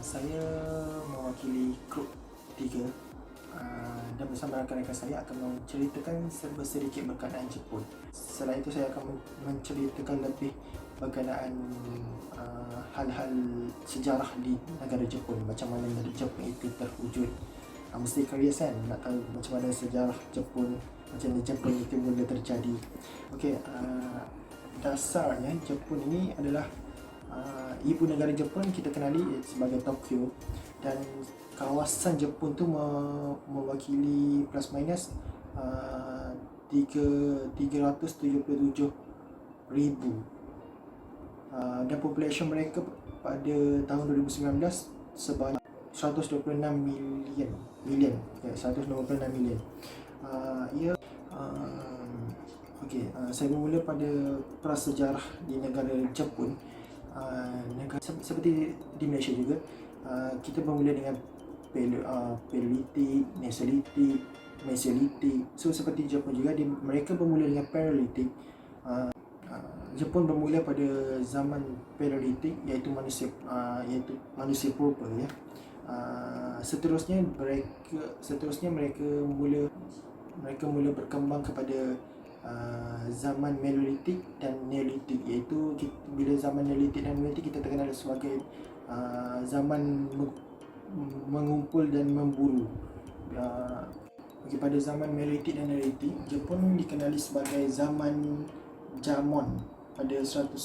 Saya mewakili grup 3 dan bersama rakan-rakan saya akan menceritakan sedikit berkenaan Jepun. Selain itu saya akan menceritakan lebih berkenaan hal-hal sejarah di negara Jepun, macam mana negara Jepun itu terwujud. Mesti curious kan nak tahu macam mana sejarah Jepun, macam mana Jepun itu mula terjadi. Okey, dasarnya Jepun ini adalah ibu negara Jepun kita kenali sebagai Tokyo, dan kawasan Jepun tu mewakili plus minus 377,000 dan population mereka pada tahun 2019 sebanyak 126 million. Okay, 126 million. Saya bermula pada prasejarah di negara Jepun. Negara seperti di Malaysia juga, kita bermula dengan Paleolitik, Mesolitik. So seperti Jepun juga, mereka bermula dengan Paleolitik. Jepun bermula pada zaman Paleolitik, iaitu manusia purba ya. Seterusnya mereka mula berkembang kepada zaman Neolitik dan Neolitik, iaitu bila zaman Neolitik dan Neolitik kita terkenal sebagai zaman mengumpul dan memburu. Pada zaman Neolitik dan Neolitik, Jepun dikenali sebagai zaman Jamon pada 110,000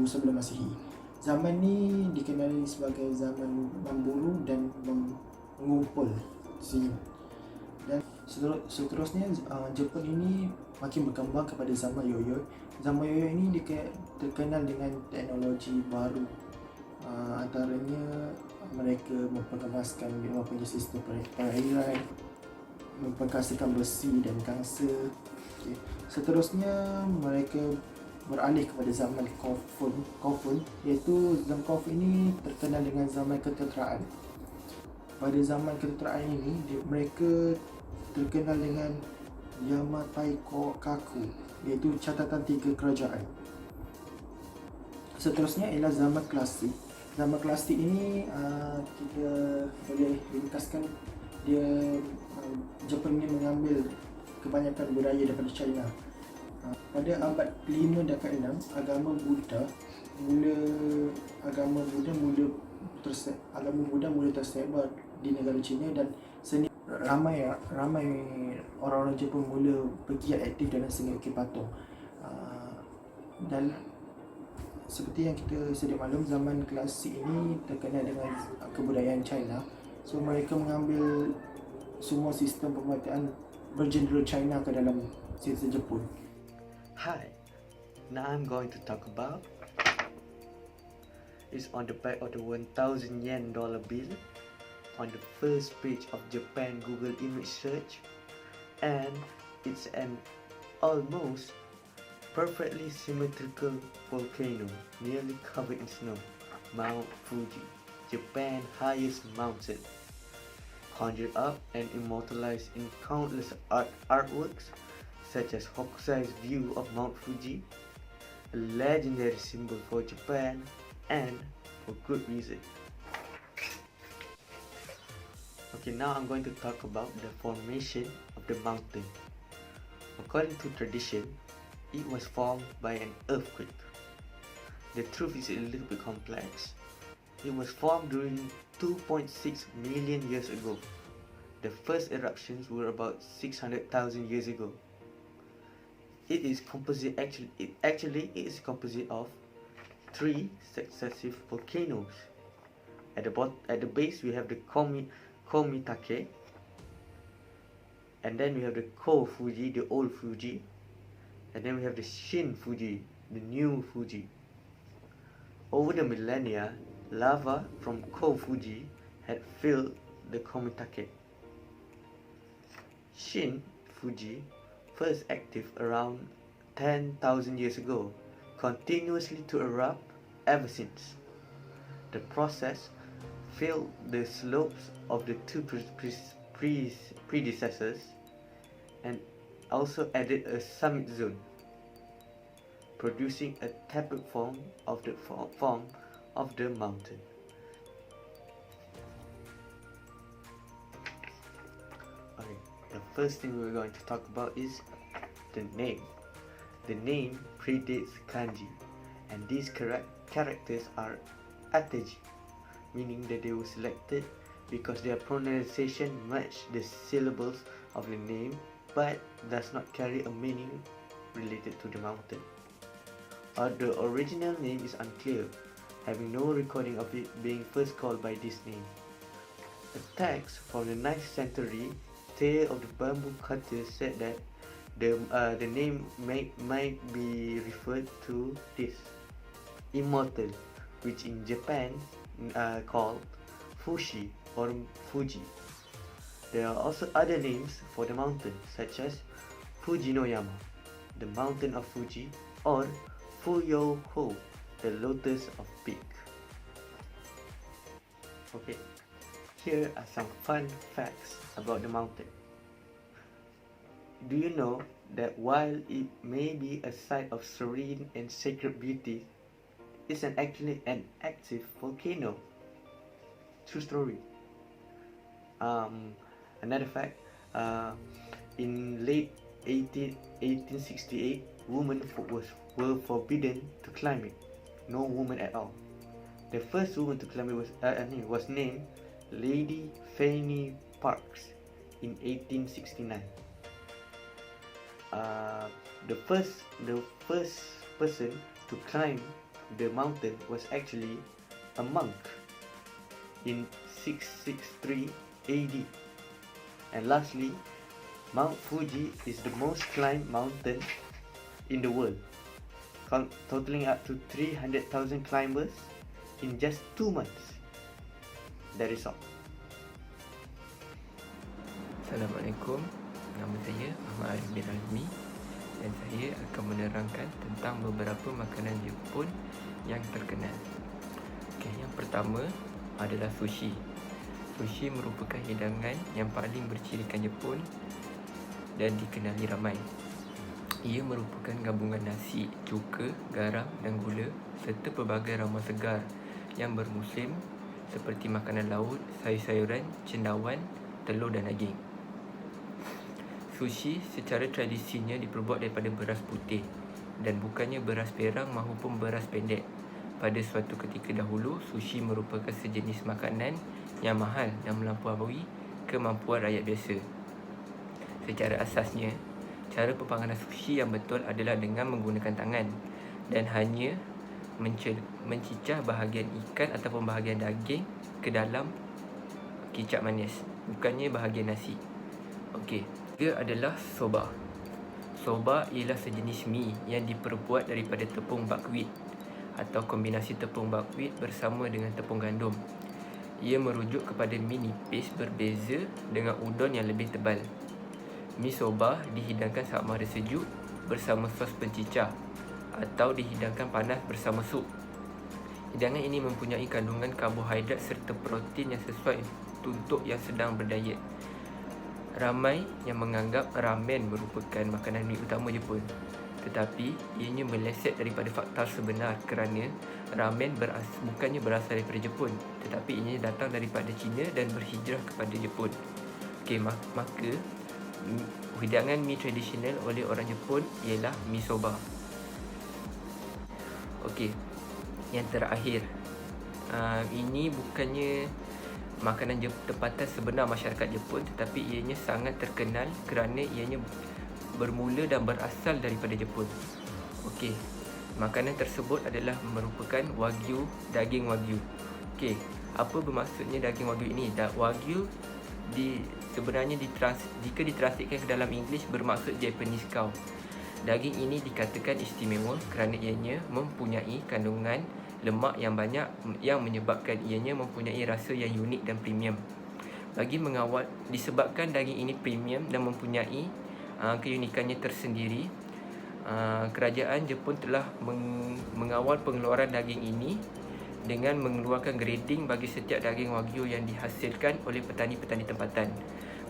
sebelum Masihi. Zaman ni dikenali sebagai zaman memburu dan mengumpul sini. Dan seterusnya Jepun ini makin berkembang kepada zaman Yoyo. Zaman Yoyo ini terkenal dengan teknologi baru. Antaranya mereka memperkembangkan punya sistem perairan, memperkasakan besi dan gangsa. Okay. Seterusnya mereka beralih kepada zaman Kofun, iaitu zaman Kofun ini terkenal dengan zaman ketenteraan. Pada zaman ketenteraan ini mereka terkenal dengan Yamatai Kaku, iaitu catatan 3 kerajaan. Seterusnya ialah zaman klasik. Zaman klasik ini kita boleh ringkaskan dia, Jepun ini mengambil kebanyakan budaya daripada China. Pada abad 5 dan ke-6, agama Buddha mula tersebar di negara China, dan ramai orang-orang Jepun mula bergiat aktif dalam seni ukir patung. Dan seperti yang kita sedia maklum, zaman klasik ini terkenal dengan kebudayaan China. So mereka mengambil semua sistem pemerintah bergenre China ke dalam sistem Jepun. Hi, now I'm going to talk about is on the back of the 1,000 yen dollar bill on the first page of Japan Google image search, and it's an almost perfectly symmetrical volcano nearly covered in snow, Mount Fuji, Japan's highest mountain, conjured up and immortalized in countless artworks such as Hokusai's view of Mount Fuji, a legendary symbol for Japan, and for good reason. Okay, now I'm going to talk about the formation of the mountain. According to tradition, it was formed by an earthquake. The truth is a little bit complex. It was formed during 2.6 million years ago. The first eruptions were about 600,000 years ago. It is composite of 3 successive volcanoes. At the base we have the Komitake, and then we have the Ko Fuji, the old Fuji, and then we have the Shin Fuji, the new Fuji. Over the millennia, lava from Ko Fuji had filled the Komitake. Shin Fuji, first active around 10,000 years ago, continuously to erupt ever since. The process filled the slopes of the 2 predecessors and also added a summit zone, producing a tapered form of of the mountain. Okay, the first thing we're going to talk about is the name. The name predates kanji, and these characters are ateji, meaning that they were selected because their pronunciation match the syllables of the name but does not carry a meaning related to the mountain. The original name is unclear, having no recording of it being first called by this name. A text from the 9th century Tale of the Bamboo Cutter said that the name might be referred to this immortal, which in Japan called Fushi or Fuji. There are also other names for the mountain, such as Fujinoyama, the mountain of Fuji, or Fuyoho, the lotus of peak. Okay, here are some fun facts about the mountain. Do you know that while it may be a site of serene and sacred beauty, it's actually an active volcano? True story. Another fact, in late 1868, women were forbidden to climb it. No woman at all. The first woman to climb it was named Lady Fanny Parks in 1869. The first person to climb the mountain was actually a monk in 663 AD. And lastly, Mount Fuji is the most climbed mountain in the world, totaling up to 300,000 climbers in just 2 months. That is all. Assalamualaikum. Nama saya Ahmad Arif bin Azmi dan saya akan menerangkan tentang beberapa makanan Jepun yang terkenal. Okey, yang pertama adalah sushi. Sushi merupakan hidangan yang paling bercirikan Jepun dan dikenali ramai. Ia merupakan gabungan nasi, cuka, garam dan gula serta pelbagai ramuan segar yang bermusim seperti makanan laut, sayur-sayuran, cendawan, telur dan daging. Sushi secara tradisinya diperbuat daripada beras putih dan bukannya beras perang maupun beras pendek. Pada suatu ketika dahulu, sushi merupakan sejenis makanan yang mahal dan melampaui kemampuan rakyat biasa. Secara asasnya, cara pepanganan sushi yang betul adalah dengan menggunakan tangan dan hanya mencicah bahagian ikan ataupun bahagian daging ke dalam kicap manis, bukannya bahagian nasi. Okey, dia adalah soba. Soba ialah sejenis mi yang diperbuat daripada tepung buckwheat atau kombinasi tepung buckwheat bersama dengan tepung gandum. Ia merujuk kepada mi nipis berbeza dengan udon yang lebih tebal. Mi soba dihidangkan sama ada sejuk bersama sos pencicah atau dihidangkan panas bersama sup. Hidangan ini mempunyai kandungan karbohidrat serta protein yang sesuai untuk yang sedang berdayet. Ramai yang menganggap ramen merupakan makanan mi utama Jepun, tetapi ianya meleset daripada fakta sebenar kerana ramen bukannya berasal daripada Jepun, tetapi ianya datang daripada China dan berhijrah kepada Jepun. Okey, maka hidangan mi tradisional oleh orang Jepun ialah mi soba. Okey, yang terakhir, ini bukannya makanan tempatan sebenar masyarakat Jepun, tetapi ianya sangat terkenal kerana ianya bermula dan berasal daripada Jepun. Okey, makanan tersebut adalah merupakan wagyu, daging wagyu. Okey, apa bermaksudnya daging wagyu ini? Wagyu sebenarnya jika ditranslatekan ke dalam English bermaksud Japanese cow. Daging ini dikatakan istimewa kerana ianya mempunyai kandungan lemak yang banyak yang menyebabkan ianya mempunyai rasa yang unik dan premium. Disebabkan daging ini premium dan mempunyai keunikannya tersendiri, kerajaan Jepun telah mengawal pengeluaran daging ini dengan mengeluarkan grading bagi setiap daging wagyu yang dihasilkan oleh petani-petani tempatan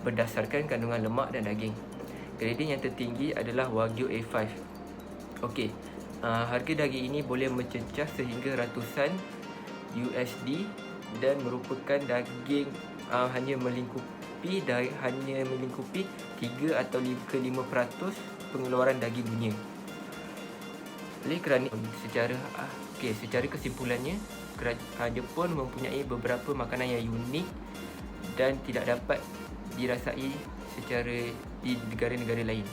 berdasarkan kandungan lemak dan daging. Grading yang tertinggi adalah wagyu A5. Okey, harga daging ini boleh mencecah sehingga ratusan USD dan merupakan daging hanya melingkupi 3 atau ke 5% pengeluaran daging dunia. Oleh kerana secara kesimpulannya, Jepun mempunyai beberapa makanan yang unik dan tidak dapat dirasai secara di negara-negara lain.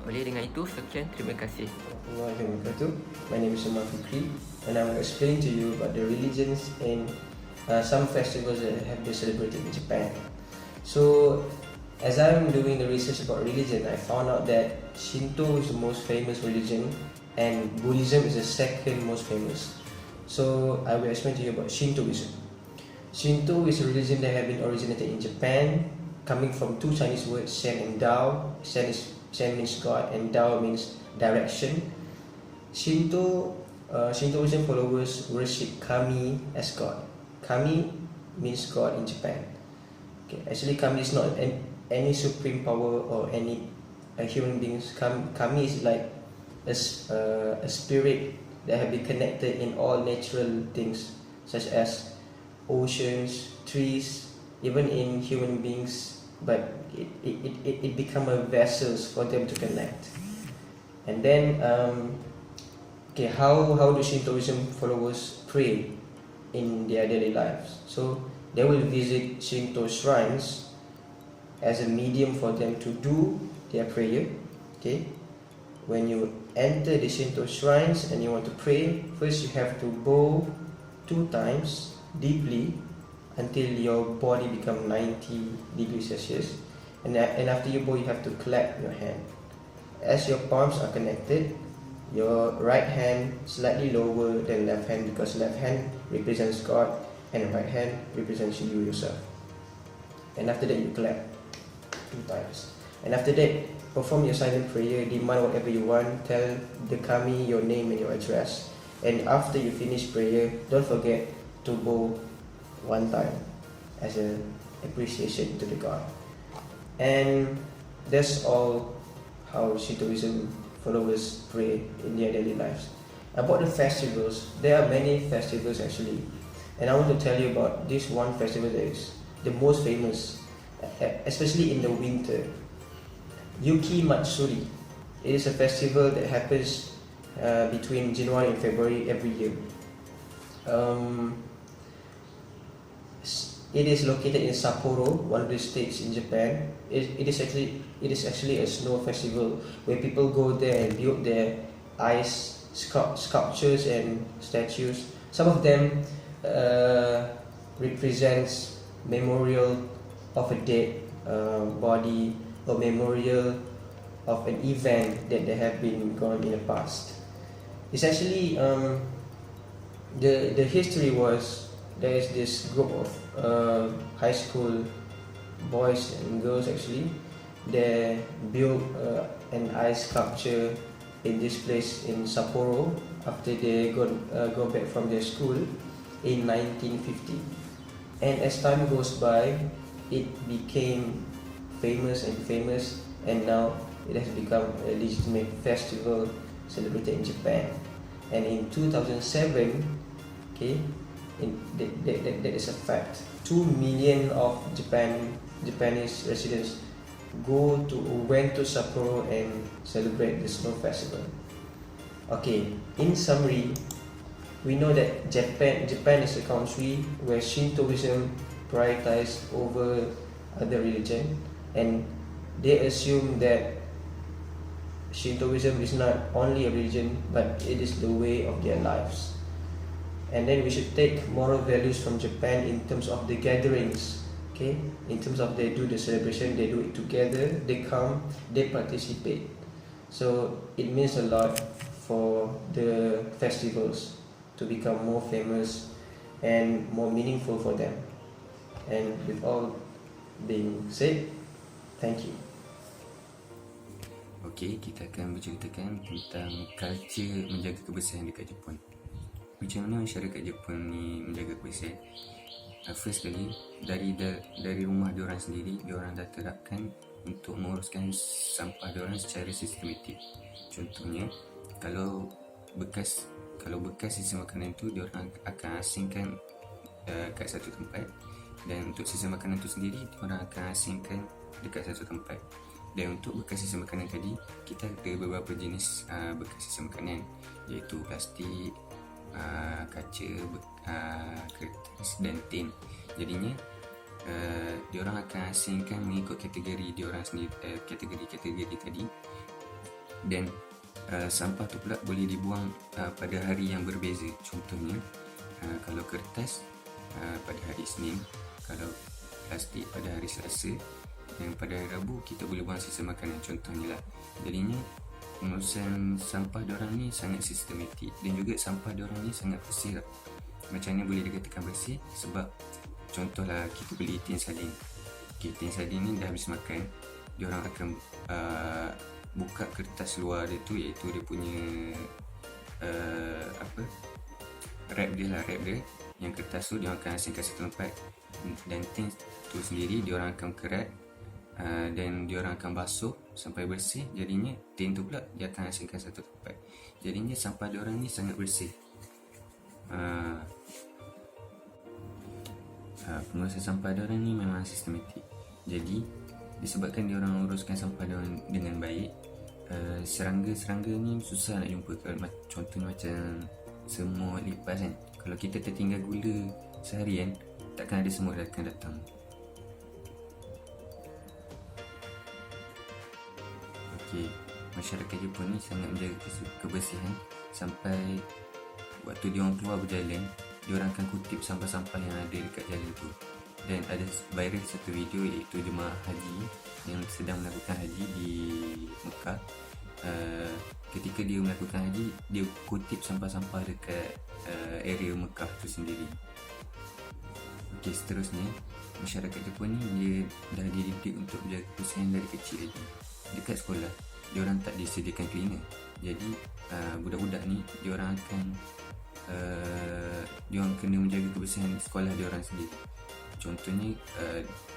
Oleh dengan itu, sekian, terima kasih. Warahmatullahi wabarakatuh. My name is Umar Fikri, and I will explain to you about the religions and some festivals that have been celebrated in Japan. So, as I'm doing the research about religion, I found out that Shinto is the most famous religion, and Buddhism is the second most famous. So, I will explain to you about Shintoism. Shinto is a religion that has been originated in Japan, coming from two Chinese words, Shen and Dao. Shen means God and Dao means direction. Shintoism followers worship Kami as God. Kami means God in Japan. Okay, actually Kami is not any supreme power or any human beings. Kami is like a spirit that have been connected in all natural things, such as oceans, trees, even in human beings, but it become a vessels for them to connect. And then how do Shintoism followers pray in their daily lives? So they will visit Shinto shrines as a medium for them to do their prayer. Okay, when you enter the Shinto shrines and you want to pray, first you have to bow 2 times deeply until your body become 90 degrees Celsius, and after you bow you have to clap your hand. As your palms are connected, your right hand slightly lower than left hand, because left hand represents God and right hand represents you yourself. And after that you clap 2 times, and after that perform your silent prayer, demand whatever you want, tell the Kami your name and your address, and after you finish prayer, don't forget to bow 1 time as an appreciation to the God. And that's all how Shintoism followers pray in their daily lives. About the festivals, there are many festivals actually, and I want to tell you about this one festival that is the most famous, especially in the winter. Yuki Matsuri. It is a festival that happens between January and February every year. It is located in Sapporo, one of the states in Japan. It is actually a snow festival where people go there and build their ice sculptures and statues. Some of them represents memorial of a dead body or memorial of an event that they have been gone in the past. It's actually the history was, there is this group of high school boys and girls actually, they built an ice sculpture in this place in Sapporo after they go back from their school in 1950. And as time goes by, it became famous, and now it has become a legitimate festival celebrated in Japan. And in 2007, okay, that is a fact, 2 million of Japanese residents went to Sapporo and celebrate the snow festival. Okay, in summary, we know that Japan is a country where Shintoism prioritized over other religion, and they assume that Shintoism is not only a religion, but it is the way of their lives. And then we should take moral values from Japan in terms of the gatherings. Okay, in terms of they do the celebration, they do it together, they come, they participate. So it means a lot for the festivals to become more famous and more meaningful for them. And with all being said, thank you. Okey, kita akan berceritakan tentang culture menjaga kebersihan dekat Jepun. Macam mana masyarakat Jepun ni menjaga kebersihan? First kali, dari rumah diorang sendiri, diorang dah terapkan untuk menguruskan sampah diorang secara sistematik. Contohnya, kalau kalau bekas sisa makanan tu diorang akan asingkan kat satu tempat, dan untuk sisa makanan tu sendiri diorang akan asingkan dekat satu tempat. Dan untuk bekas sisa makanan tadi, kita ada beberapa jenis bekas sisa makanan, iaitu plastik, kaca, kertas dan tin. Jadinya diorang akan asingkan mengikut kategori diorang sendiri, kategori-kategori tadi. Dan sampah tu pula boleh dibuang pada hari yang berbeza. Contohnya kalau kertas pada hari Isnin, kalau plastik pada hari Selasa, dan pada hari Rabu kita boleh buang sisa makanan, contohnya lah. Jadinya pengurusan sampah diorang ni sangat sistematik, dan juga sampah diorang ni sangat bersih lah. Macam mana boleh dikatakan bersih? Sebab contohlah kita beli tin sardin. Tin sardin ni dah habis makan, diorang akan buka kertas luar dia tu, iaitu dia punya wrap dia. Yang kertas tu diorang akan asingkan satu tempat, dan tin tu sendiri diorang akan kerat, dan diorang akan basuh sampai bersih. Jadinya tin tu pula dia akan asingkan satu tempat. Jadinya sampah diorang ni sangat bersih. Pengurusan sampah diorang ni memang sistematik. Jadi disebabkan diorang uruskan sampah diorang dengan baik, serangga-serangga ni susah nak jumpa. Contohnya macam semut, lipas kan, kalau kita tertinggal gula seharian, takkan ada semut yang akan datang. Okey, masyarakat Jepun ni sangat menjaga kebersihan, sampai waktu diorang keluar berjalan, diorang akan kutip sampah-sampah yang ada dekat jalan tu. Dan ada viral satu video, iaitu jemaah haji yang sedang melakukan haji di Mekah. Ketika dia melakukan haji, dia kutip sampah-sampah dekat area Mekah tu sendiri. Okey, seterusnya masyarakat Jepun ni dia dah dididik untuk menjaga kebersihan dari kecil lagi. Dekat sekolah diorang tak disediakan cleaner, jadi budak-budak ni diorang kena menjaga kebersihan sekolah diorang sendiri. Contohnya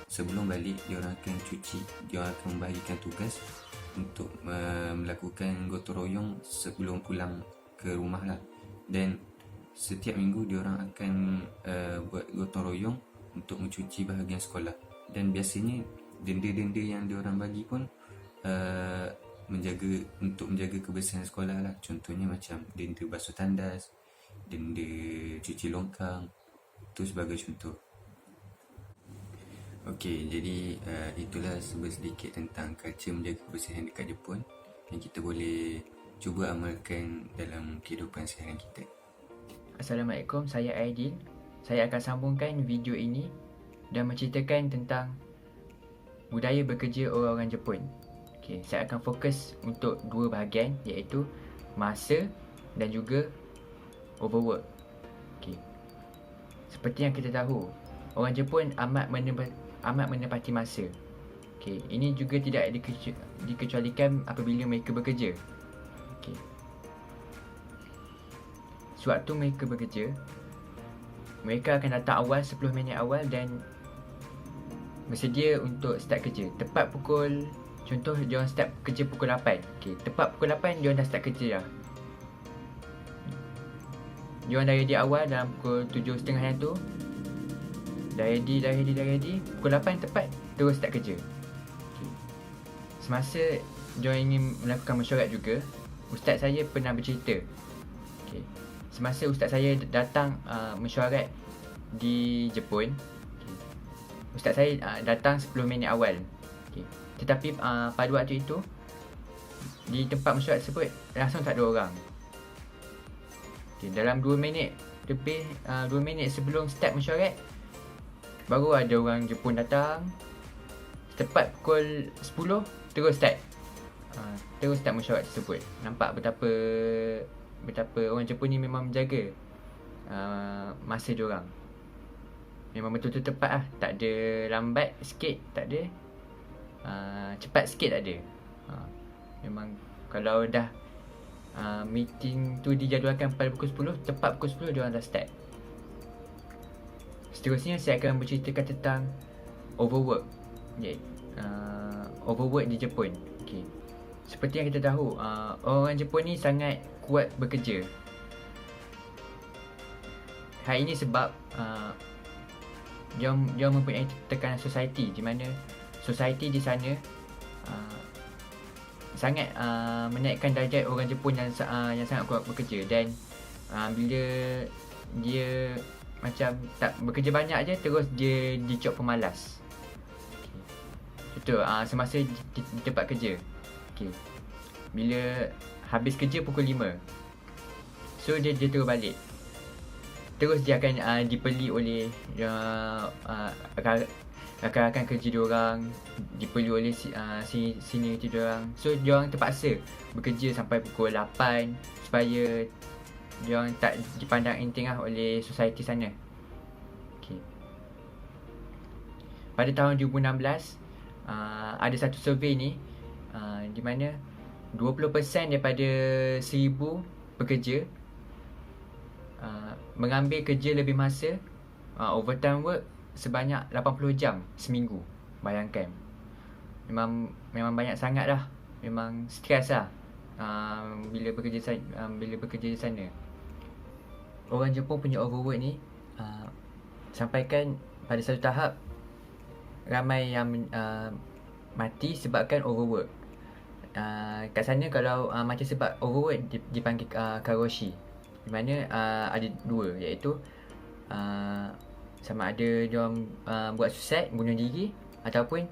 sebelum balik diorang akan cuci, diorang akan membahagikan tugas untuk melakukan gotong royong sebelum pulang ke rumah lah. Dan setiap minggu diorang akan buat gotong royong untuk mencuci bahagian sekolah. Dan biasanya denda-denda yang diorang bagi pun menjaga kebersihan sekolah lah. Contohnya macam denda basuh tandas, denda cuci longkang, itu sebagai contoh. Okey, jadi itulah sedikit tentang culture menjaga kebersihan dekat Jepun yang kita boleh cuba amalkan dalam kehidupan seharian kita. Assalamualaikum, saya Aidil. Saya akan sambungkan video ini dan menceritakan tentang budaya bekerja orang-orang Jepun. Okay, saya akan fokus untuk dua bahagian, iaitu masa dan juga overwork. Okay. Seperti yang kita tahu, orang Jepun amat menepati masa. Okay, ini juga tidak dikecualikan apabila mereka bekerja. Okay. Sewaktu mereka bekerja, mereka akan datang awal 10 minit awal dan bersedia untuk start kerja. Tepat pukul, contoh diorang start kerja pukul 8. Okay, tepat pukul 8 diorang dah start kerja dah. Diorang dah ready awal dalam pukul 7.30 yang tu. Dah ready. Pukul 8 tepat terus start kerja. Okay. Semasa diorang ingin melakukan mesyuarat juga, ustaz saya pernah bercerita. Okay. Semasa ustaz saya datang mesyuarat di Jepun, okay, ustaz saya datang 10 minit awal. Okay. Tetapi pada waktu itu, di tempat mesyuarat tersebut langsung tak ada orang. Okay, dalam 2 minit lebih, 2 minit sebelum start mesyuarat, baru ada orang Jepun datang. Tepat pukul 10 terus start mesyuarat tersebut. Nampak betapa orang Jepun ni memang menjaga masa diorang. Memang betul-betul tepat lah. Tak ada lambat sikit, tak ada cepat sikit, tak ada. Memang kalau dah meeting tu dijadualkan pada pukul 10, tepat pukul 10 diorang dah start. Seterusnya saya akan berceritakan tentang overwork. Overwork di Jepun. Okay. Seperti yang kita tahu, orang Jepun ni sangat kuat bekerja. hal ini sebab dia mempunyai tekanan society, di mana society di sana sangat menaikkan darjat orang Jepun yang sangat kuat bekerja. Dan bila dia macam tak bekerja banyak je, terus dia dicop pemalas. Contoh semasa di tempat kerja, bila habis kerja pukul 5, so dia terus balik. Terus dia akan dipeli oleh rakan-rakan kerja diorang, dipeli oleh seniority diorang. So diorang terpaksa bekerja sampai pukul 8 supaya diorang tak dipandang enteng oleh society sana. Pada tahun 2016, ada satu survey ni di mana 20% daripada 1000 pekerja mengambil kerja lebih masa, overtime work sebanyak 80 jam seminggu. Bayangkan, memang banyak sangat dah. Memang stres lah bila bekerja di sana. Orang Jepun punya overwork ni sampaikan pada satu tahap ramai yang mati sebabkan overwork. Kat sana kalau mati sebab overwork dipanggil karoshi, di mana ada dua, iaitu sama ada diorang buat suicide, bunuh diri, ataupun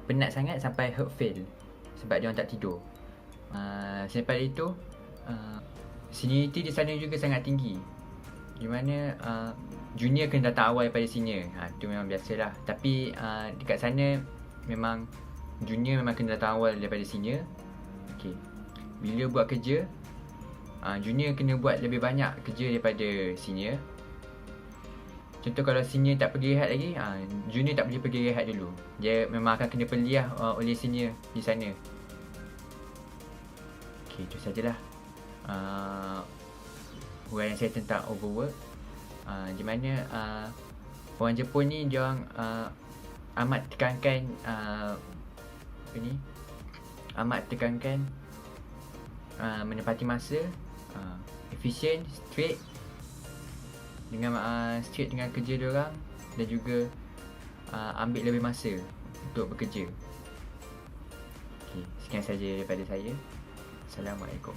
penat sangat sampai heart fail sebab diorang tak tidur. Selepas itu seniority di sana juga sangat tinggi, di mana junior kena datang awal daripada senior. Itu memang biasalah. Tapi dekat sana memang junior memang kena datang awal daripada senior. Bila buat kerja, junior kena buat lebih banyak kerja daripada senior. Contoh kalau senior tak pergi rehat lagi, junior tak boleh pergi rehat dulu. Dia memang akan kena peli oleh senior di sana. Itu sajalah huraian saya tentang overwork. Di mana orang Jepun ni diorang amat tekankan menepati masa, efisien, straight dengan kerja diorang, dan juga ambil lebih masa untuk bekerja. Sekian saja daripada saya. Assalamualaikum.